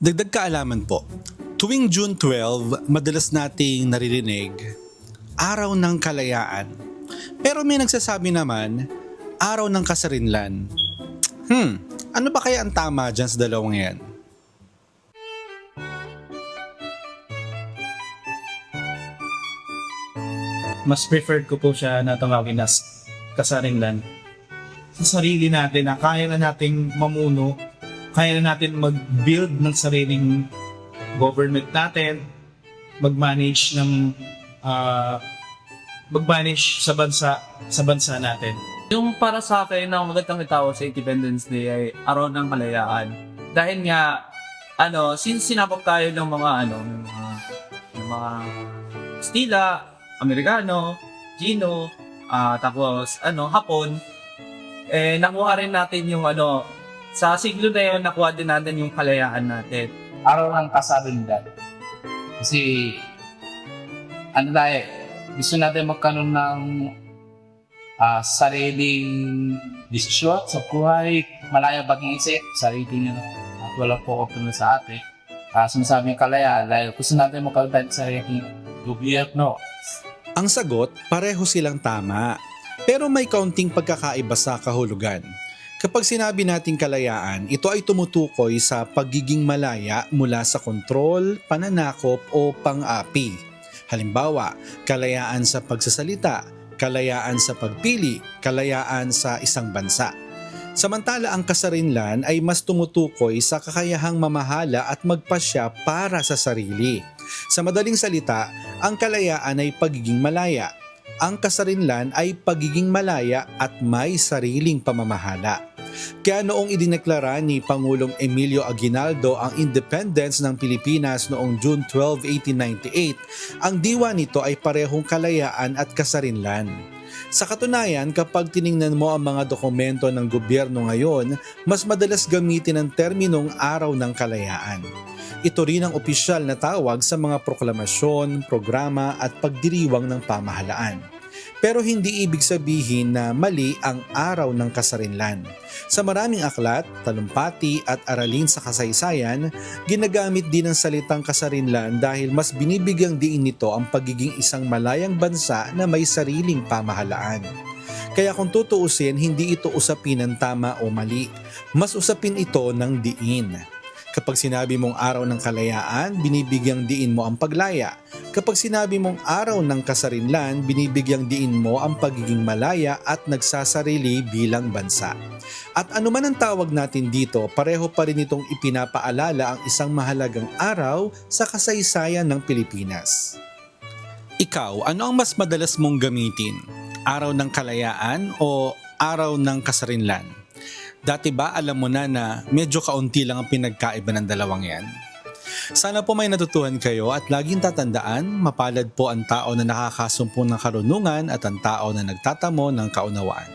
Dagdag kaalaman po, tuwing June 12, madalas nating naririnig, Araw ng Kalayaan. Pero may nagsasabi naman, Araw ng Kasarinlan. Ano ba kaya ang tama dyan sa dalawang yan? Mas preferred ko po siya na tawagin as kasarinlan. Sa sarili natin na kaya na nating mamuno, kaya na natin mag-build ng sariling government natin, mag-manage ng mag-manage sa bansa natin. Yung para sa akin na magandang itawag sa Independence Day ay araw ng kalayaan. Dahil nga, since sinapok tayo ng mga, ng mga Stila, Amerikano, Chino, tapos, Hapon, nakuha rin natin yung, sa siglo na yun, nakuha din natin yung kalayaan natin. Araw ng kasarinlan. Kasi, tayo, gusto natin magkaroon ng sariling desisyon sa buhay, malaya pag-iisip, sarili nyo at walang po na sa atin. Sinasabing kalayaan dahil gusto natin magkaroon tayo ng sariling gobyerno. Ang sagot, pareho silang tama. Pero may kaunting pagkakaiba sa kahulugan. Kapag sinabi nating kalayaan, ito ay tumutukoy sa pagiging malaya mula sa kontrol, pananakop o pang-api. Halimbawa, kalayaan sa pagsasalita, kalayaan sa pagpili, kalayaan sa isang bansa. Samantala ang kasarinlan ay mas tumutukoy sa kakayahang mamahala at magpasya para sa sarili. Sa madaling salita, ang kalayaan ay pagiging malaya. Ang kasarinlan ay pagiging malaya at may sariling pamamahala. Kaya noong idineklara ni Pangulong Emilio Aguinaldo ang independence ng Pilipinas noong June 12, 1898, ang diwa nito ay parehong kalayaan at kasarinlan. Sa katunayan, kapag tiningnan mo ang mga dokumento ng gobyerno ngayon, mas madalas gamitin ang terminong Araw ng Kalayaan. Ito rin ang opisyal na tawag sa mga proklamasyon, programa at pagdiriwang ng pamahalaan. Pero hindi ibig sabihin na mali ang araw ng kasarinlan. Sa maraming aklat, talumpati at aralin sa kasaysayan, ginagamit din ang salitang kasarinlan dahil mas binibigyang diin nito ang pagiging isang malayang bansa na may sariling pamahalaan. Kaya kung tutuusin, hindi ito usapin ng tama o mali. Mas usapin ito ng diin. Kapag sinabi mong araw ng kalayaan, binibigyang diin mo ang paglaya. Kapag sinabi mong araw ng kasarinlan, binibigyang diin mo ang pagiging malaya at nagsasarili bilang bansa. At anuman ang tawag natin dito, pareho pa rin itong ipinapaalala ang isang mahalagang araw sa kasaysayan ng Pilipinas. Ikaw, ano ang mas madalas mong gamitin? Araw ng kalayaan o araw ng kasarinlan? Dati ba alam mo na medyo kaunti lang ang pinagkaiba ng dalawang yan? Sana po may natutuhan kayo at laging tatandaan, mapalad po ang tao na nakakasumpong ng karunungan at ang tao na nagtatamo ng kaunawaan.